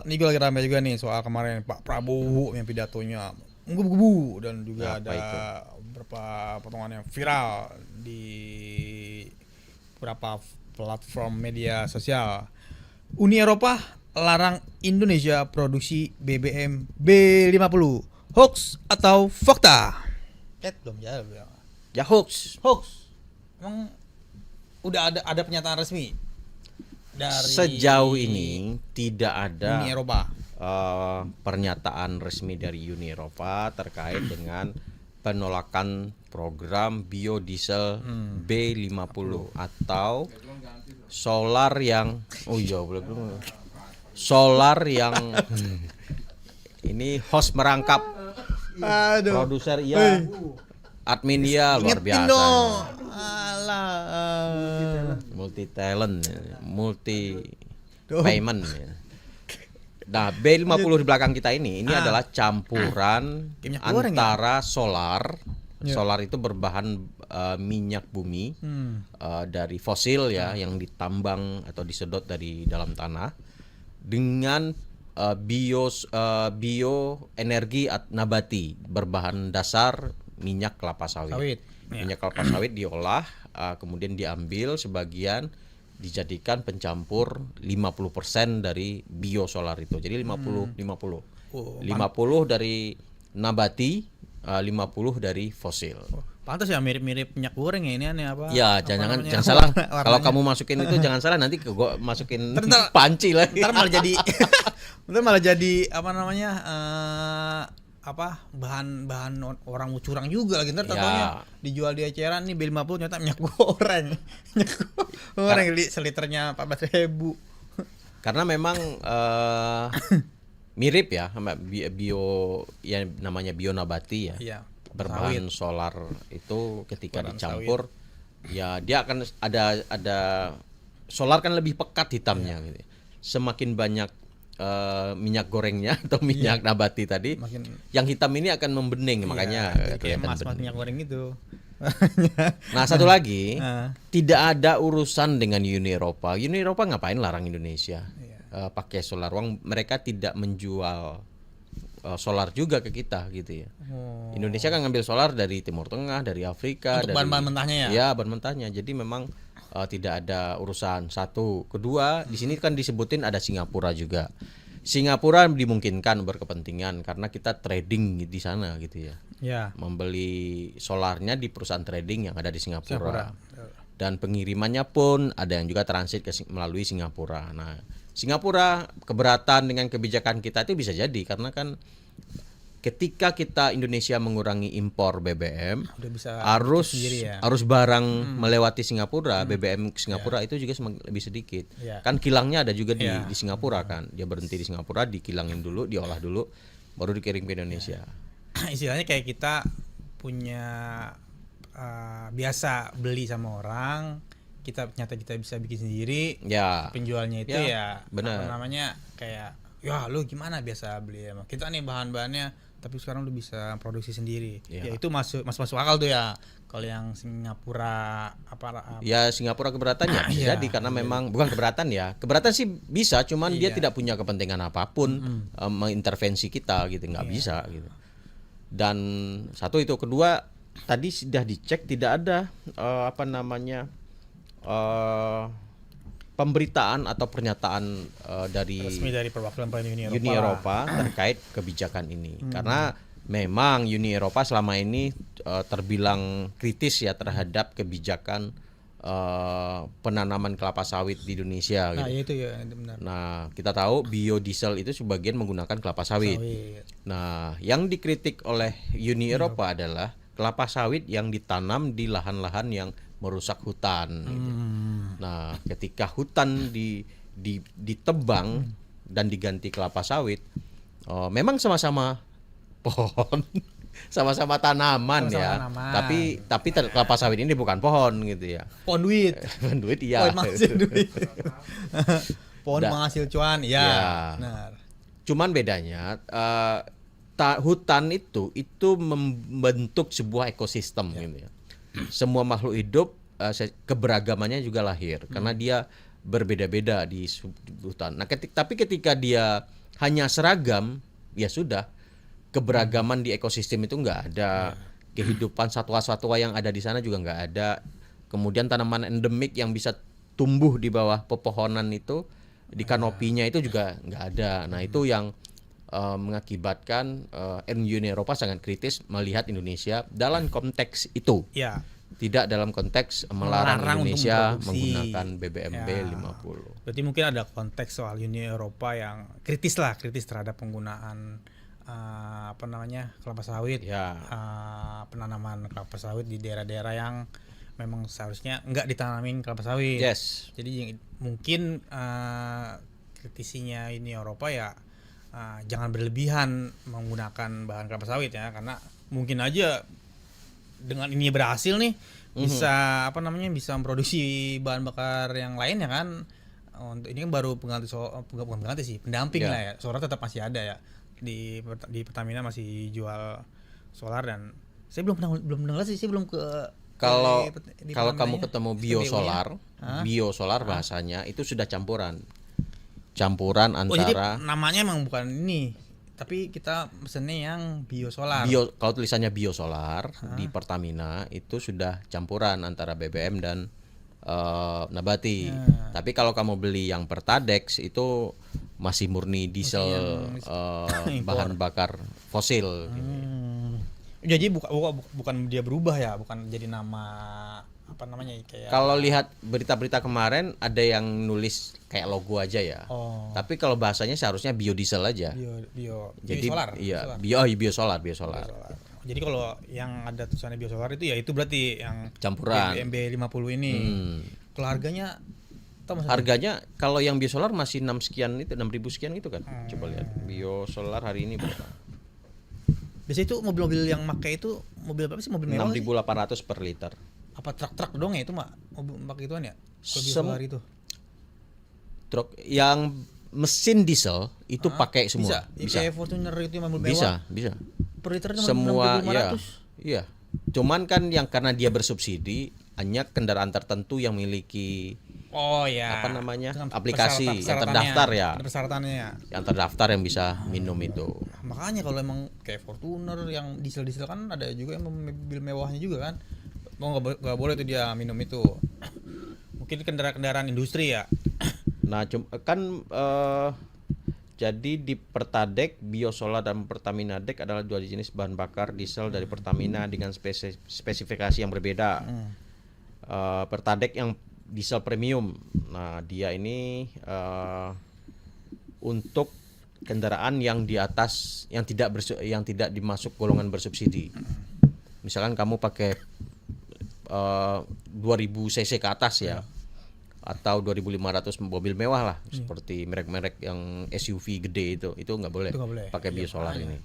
ini gue lagi rame juga nih soal kemarin Pak Prabowo yang pidatonya menggebu-gebu dan juga Apa ada itu? beberapa potongan yang viral di beberapa platform media sosial. Uni Eropa larang Indonesia produksi BBM B50. Hoax atau fakta? Belum jawab ya. Ya hoax. Hoax. Emang udah ada pernyataan resmi dari Sejauh ini tidak Uni ada Eropa. pernyataan resmi dari Uni Eropa terkait dengan penolakan program biodiesel B50 atau solar yang belum solar yang ini host merangkap produser iya, admin iya, luar Ingetin biasa. dong. Alah. Multi talent, multi Tuh. payment. Nah, B50 di belakang kita ini adalah campuran Minyak goreng ya? antara solar. Ya. Solar itu berbahan minyak bumi dari fosil ya, yang ditambang atau disedot dari dalam tanah dengan bioenergi nabati berbahan dasar minyak kelapa sawit. Ya. Minyak kelapa sawit diolah, kemudian diambil sebagian dijadikan pencampur 50% dari biosolar itu. Jadi 50 dari nabati, 50 dari fosil. Pantas ya mirip-mirip minyak goreng ya, ini aneh apa? Ya, apa jangan namanya? salah. Warnanya. Kalau kamu masukin itu jangan salah, nanti gua masukin Ntar- panci lagi. Ntar malah jadi ntar malah jadi apa namanya? Bahan orang mau curang juga lagi, ntar Ya. tatonya dijual di eceran nih B50 ternyata minyak goreng. Minyak goreng seliternya 14.000. Karena memang mirip ya sama bio yang namanya bionabati ya. Iya. Berbahan solar itu ketika Berbahan dicampur ya dia akan ada solar kan lebih pekat hitamnya gitu. Semakin banyak minyak gorengnya atau minyak nabati tadi, yang hitam ini akan membening, makanya kayak kelihatan mas bening. minyak goreng itu. Nah, satu lagi, tidak ada urusan dengan Uni Eropa. Uni Eropa ngapain larang Indonesia pakai solar? Wong mereka tidak menjual solar juga ke kita gitu ya. Indonesia kan ngambil solar dari Timur Tengah, dari Afrika, Untuk dari bahan-bahan mentahnya ya? Iya, bahan mentahnya. Jadi memang tidak ada urusan. Satu, kedua, di sini kan disebutin ada Singapura juga. Singapura dimungkinkan berkepentingan karena kita trading di sana gitu ya. Ya. Membeli solarnya di perusahaan trading yang ada di Singapura. Dan pengirimannya pun ada yang juga transit melalui Singapura. Nah, Singapura keberatan dengan kebijakan kita itu bisa jadi karena kan ketika kita Indonesia mengurangi impor BBM, harus barang melewati Singapura, BBM Singapura itu juga lebih sedikit. Kan kilangnya ada juga di Singapura kan. Dia berhenti di Singapura, dikilangin dulu, diolah dulu, baru dikirim ke Indonesia. Istilahnya kayak kita punya biasa beli sama orang, ternyata kita bisa bikin sendiri. Ya. Penjualnya itu benar. apa namanya kayak ya lu gimana biasa beli sama kita nih bahan-bahannya, tapi sekarang lu bisa produksi sendiri. Ya itu masuk akal tuh ya. Kalau yang Singapura ya Singapura keberatan ya bisa jadi karena memang bukan keberatan ya. Keberatan sih bisa, cuman dia tidak punya kepentingan apapun mengintervensi kita gitu, nggak bisa gitu. Dan satu itu, kedua tadi sudah dicek tidak ada pemberitaan atau pernyataan dari resmi dari perwakilan Uni Eropa terkait kebijakan ini. Karena memang Uni Eropa selama ini terbilang kritis ya terhadap kebijakan penanaman kelapa sawit di Indonesia. Nah, gitu. itu ya benar. Nah, kita tahu biodiesel itu sebagian menggunakan kelapa sawit. Nah, yang dikritik oleh Uni Eropa adalah kelapa sawit yang ditanam di lahan-lahan yang merusak hutan. Gitu. Nah, ketika hutan ditebang dan diganti kelapa sawit, memang sama-sama pohon, sama-sama tanaman ya. Tapi kelapa sawit ini bukan pohon gitu ya. Pohon duit. Pohon duit iya. Pohon menghasil duit. Pohon menghasil cuan ya. Benar. Cuman bedanya hutan itu membentuk sebuah ekosistem gitu ya. Semua makhluk hidup keberagamannya juga lahir karena dia berbeda-beda di hutan. Nah, tapi ketika dia hanya seragam, ya sudah, keberagaman di ekosistem itu nggak ada, kehidupan satwa-satwa yang ada di sana juga nggak ada, kemudian tanaman endemik yang bisa tumbuh di bawah pepohonan itu, di kanopinya itu juga nggak ada. Nah itu yang mengakibatkan Uni Eropa sangat kritis melihat Indonesia dalam konteks itu. Ya. Tidak dalam konteks melarang Indonesia menggunakan BBM B50. Berarti mungkin ada konteks soal Uni Eropa yang kritis terhadap penggunaan kelapa sawit, penanaman kelapa sawit di daerah-daerah yang memang seharusnya nggak ditanamin kelapa sawit. Yes. Jadi mungkin kritisinya Uni Eropa ya jangan berlebihan menggunakan bahan kelapa sawit ya, karena mungkin aja dengan ini berhasil nih bisa bisa memproduksi bahan bakar yang lain ya kan. Untuk ini kan baru bukan pengganti sih, pendamping lah ya. Solar tetap masih ada ya di Pertamina, masih jual solar. Dan saya belum dengar sih, saya belum ke kalau kamu ketemu biosolar bahasanya itu sudah campuran antara. Jadi namanya emang bukan ini, tapi kita mesennya yang biosolar. Kalau tulisannya biosolar di Pertamina itu sudah campuran antara BBM dan nabati. Tapi kalau kamu beli yang Pertadex itu masih murni diesel, bahan bakar fosil. Jadi bukan dia berubah ya, bukan jadi nama kayak. Kalau lihat berita-berita kemarin ada yang nulis kayak logo aja ya. Tapi kalau bahasanya seharusnya biodiesel aja. Jadi biosolar. Jadi kalau yang ada tulisannya biosolar itu ya itu berarti yang campuran MB50 ini. Kalau harganya harganya kalau yang biosolar masih 6 sekian itu, 6.000 sekian gitu kan. Coba lihat biosolar hari ini berapa. Biasanya itu mobil-mobil yang pakai itu mobil apa sih, mobil mewah? 6.800 per liter. Apa truk dong ya itu mak mobil pakai ituan ya? Biosolar itu. Truk yang mesin diesel itu pakai semua. Bisa. Kayak Fortuner itu yang mobil mewah. Bisa. Per liter semua iya. Cuman kan yang karena dia bersubsidi hanya kendaraan tertentu yang memiliki aplikasi yang terdaftar ya. Persyaratannya ya. Yang terdaftar yang bisa minum itu. Makanya kalau emang kayak Fortuner yang diesel kan ada juga yang mobil mewahnya juga kan. Mau nggak boleh tuh dia minum itu. Mungkin kendaraan industri ya. Nah, jadi di Pertadek, Biosolar dan Pertamina Dek adalah dua jenis bahan bakar diesel dari Pertamina dengan spesifikasi yang berbeda. Pertadek yang diesel premium. Nah, dia ini untuk kendaraan yang di atas yang tidak dimasuk golongan bersubsidi. Misalkan kamu pakai 2000 cc ke atas ya. Atau 2.500 mobil mewah lah, seperti merek-merek yang SUV gede itu nggak boleh pakai biosolar ini.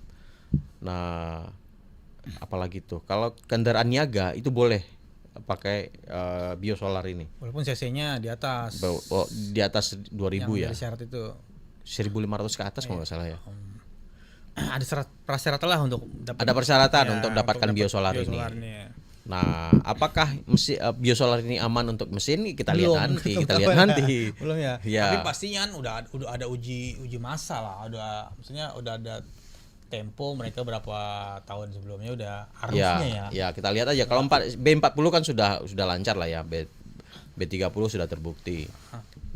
Nah, apalagi tuh kalau kendaraan niaga itu boleh pakai biosolar ini. Walaupun cc-nya di atas. Di atas 2.000 ya. Syarat itu 1.500 ke atas kalau nggak salah ya. Ada prasyarat lah untuk ada persyaratan untuk dapatkan biosolar ini. Nah, apakah biosolar ini aman untuk mesin? Kita lihat nanti. Belum ya. Tapi pastinya udah ada uji massa lah. Maksudnya udah ada tempo mereka berapa tahun sebelumnya udah harusnya ya. Ya, kita lihat aja. Kalau B40 kan sudah lancar lah ya. B30 sudah terbukti.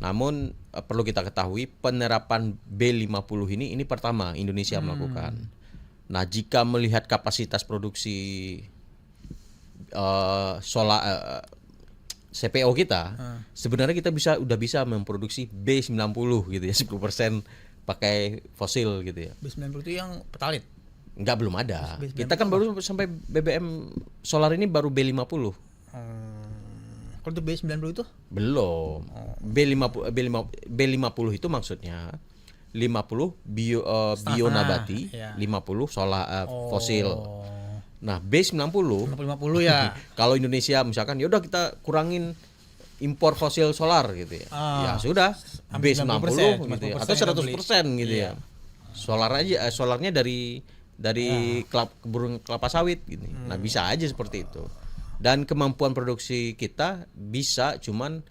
Namun perlu kita ketahui penerapan B50 ini pertama Indonesia melakukan. Nah, jika melihat kapasitas produksi CPO kita, sebenarnya kita udah bisa memproduksi B90 gitu ya, 10% pakai fosil gitu ya. B90 itu yang petalit? Enggak, belum ada. Kita kan baru sampai BBM solar ini baru B50. Kalau itu B90 itu? Belum. B50 itu maksudnya 50 bio nabati, 50 solar fosil. Nah, B90 ya. Kalau Indonesia misalkan ya udah kita kurangin impor fosil solar gitu ya. Ya sudah B90 gitu ya, atau 100% gitu ya. Solarnya dari kebun kelapa sawit gitu. Nah, bisa aja seperti itu. Dan kemampuan produksi kita bisa, cuman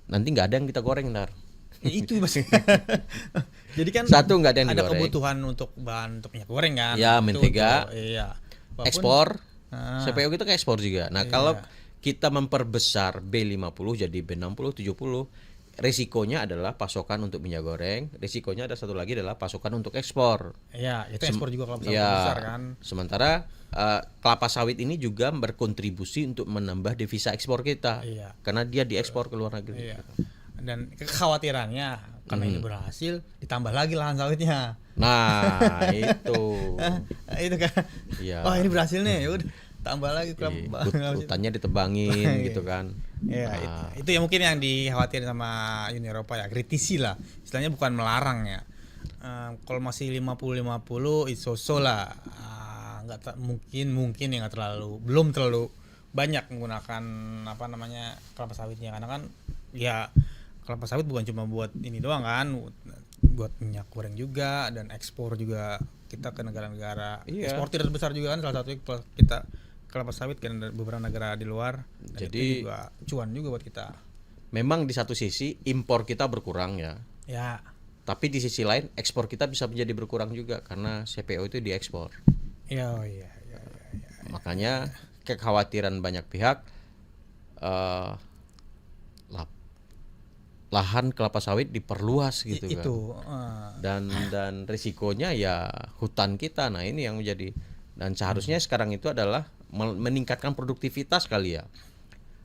nanti nggak ada yang kita goreng ntar. Itu Mas. Jadi kan Satu nggak ada yang ada digoreng. kebutuhan untuk bahan untuk minyak goreng kan. Ya, Itu mentega. iya. Walaupun- Ekspor. Ah, CPO kita ke ekspor juga. Nah, Iya. kalau kita memperbesar B50 jadi B60, 70, resikonya adalah pasokan untuk minyak goreng, resikonya ada satu lagi adalah pasokan untuk ekspor. Iya, itu ekspor juga kelapa sawit Ya, besar kan. sementara kelapa sawit ini juga berkontribusi untuk menambah devisa ekspor kita. Iya. Karena dia diekspor ke luar negeri. Iya. Dan kekhawatirannya karena ini berhasil ditambah lagi lahan sawitnya. Nah, itu. Itu kan. Iya. Wah, ini berhasil nih. Ya udah tambah lagi kelapa. Hutannya ditebangin gitu kan. Ya, Nah, itu yang mungkin yang dikhawatirin sama Uni Eropa ya, kritisi lah. Istilahnya bukan melarang ya. Kalau masih 50-50 it's so lah. Mungkin ya nggak terlalu, belum terlalu banyak menggunakan apa namanya kelapa sawitnya, karena kan ya kelapa sawit bukan cuma buat ini doang kan, buat minyak goreng juga dan ekspor juga kita ke negara-negara Iya. eksportir terbesar juga kan, salah satunya kita kelapa sawit kan beberapa negara di luar. Dan Jadi- itu juga cuan juga buat kita. memang di satu sisi impor kita berkurang ya. Ya, Tapi di sisi lain ekspor kita bisa menjadi berkurang juga karena CPO itu diekspor. iya, iya. Makanya kekhawatiran banyak pihak lahan kelapa sawit diperluas gitu kan. Itu. Dan risikonya ya hutan kita. Nah, ini yang menjadi, dan seharusnya sekarang itu adalah meningkatkan produktivitas kali ya.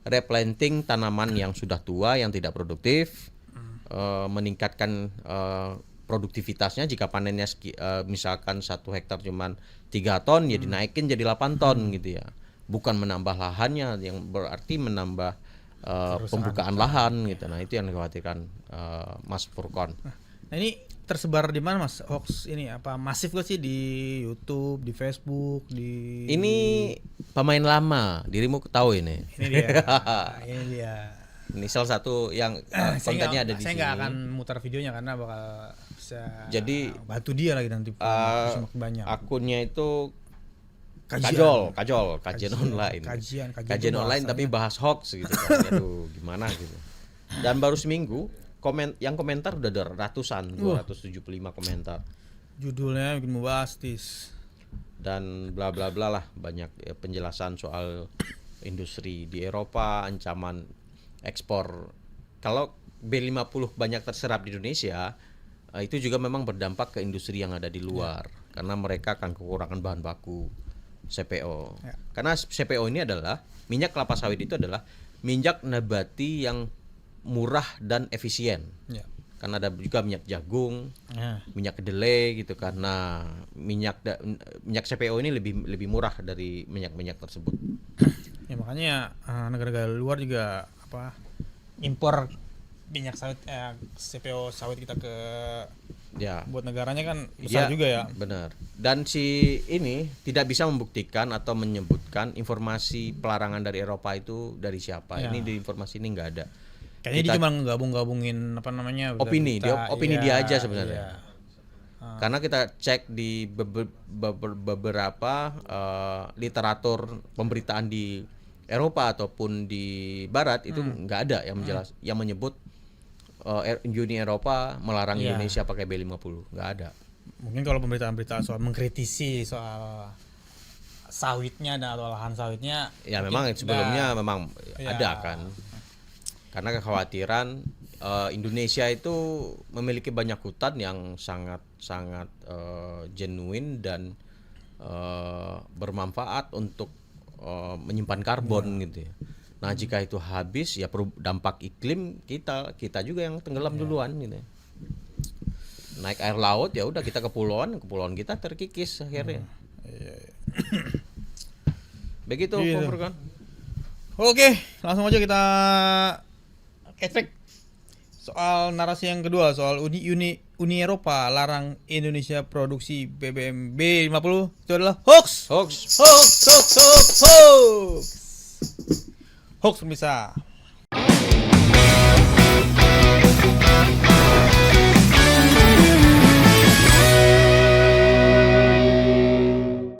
Replanting tanaman yang sudah tua yang tidak produktif, meningkatkan produktivitasnya. Jika panennya misalkan 1 hektar cuman 3 ton ya dinaikin jadi 8 ton gitu ya. Bukan menambah lahannya yang berarti menambah pembukaan lahan gitu. Nah, itu yang dikhawatirkan Mas Furkon. Nah, ini tersebar di mana Mas hoax ini, apa masif gak sih di YouTube, di Facebook, di Ini pemain lama, dirimu tahu ini. Ini dia. Ini dia. Ini salah satu yang kontennya ada di Saya sini. nggak akan mutar videonya karena bakal bisa Jadi, bantu dia lagi nanti semakin banyak. Akunnya itu Kajian. kajian online. Kajian Kajian online tapi bahas hoax gitu kan. Aduh, gimana gitu. Dan baru seminggu yang komentar udah ada ratusan, 275 komentar. Judulnya bikin membastis. Dan bla bla bla lah, banyak penjelasan soal industri di Eropa, ancaman ekspor. Kalau B50 banyak terserap di Indonesia, itu juga memang berdampak ke industri yang ada di luar, karena mereka akan kekurangan bahan baku CPO. Ya. Karena CPO ini adalah minyak kelapa sawit, itu adalah minyak nabati yang murah dan efisien. Ya. Karena ada juga minyak jagung, Nah, minyak kedelai gitu kan. Nah, minyak CPO ini lebih murah dari minyak-minyak tersebut. ya makanya negara-negara luar juga apa impor minyak sawit CPO sawit kita ke Ya. buat negaranya kan besar juga ya. Benar. Dan si ini tidak bisa membuktikan atau menyebutkan informasi pelarangan dari Eropa itu dari siapa. Ya. Ini di informasi ini nggak ada. Kayaknya dia cuma gabung-gabungin apa namanya Opini, opini dia aja sebenarnya. iya. Karena kita cek di beberapa literatur pemberitaan di Eropa ataupun di Barat itu nggak ada yang yang menyebut Uni Eropa melarang Iya. Indonesia pakai B50, nggak ada. Mungkin kalau pemberitaan-pemberitaan soal mengkritisi soal sawitnya dan atau lahan sawitnya Ya mungkin memang sebelumnya memang Ya. ada kan. Karena kekhawatiran Indonesia itu memiliki banyak hutan yang sangat genuine dan bermanfaat untuk menyimpan karbon gitu ya. Nah, jika itu habis ya dampak iklim kita juga yang tenggelam duluan gitu ya. Naik air laut ya udah kita kepulauan kita terkikis akhirnya. Begitu Gitu. Furkan. Oke, langsung aja kita cashback soal narasi yang kedua, soal Uni Eropa larang Indonesia produksi BBM B50. Itu adalah hoax. Hoax. Hoax. Hoax pemirsa.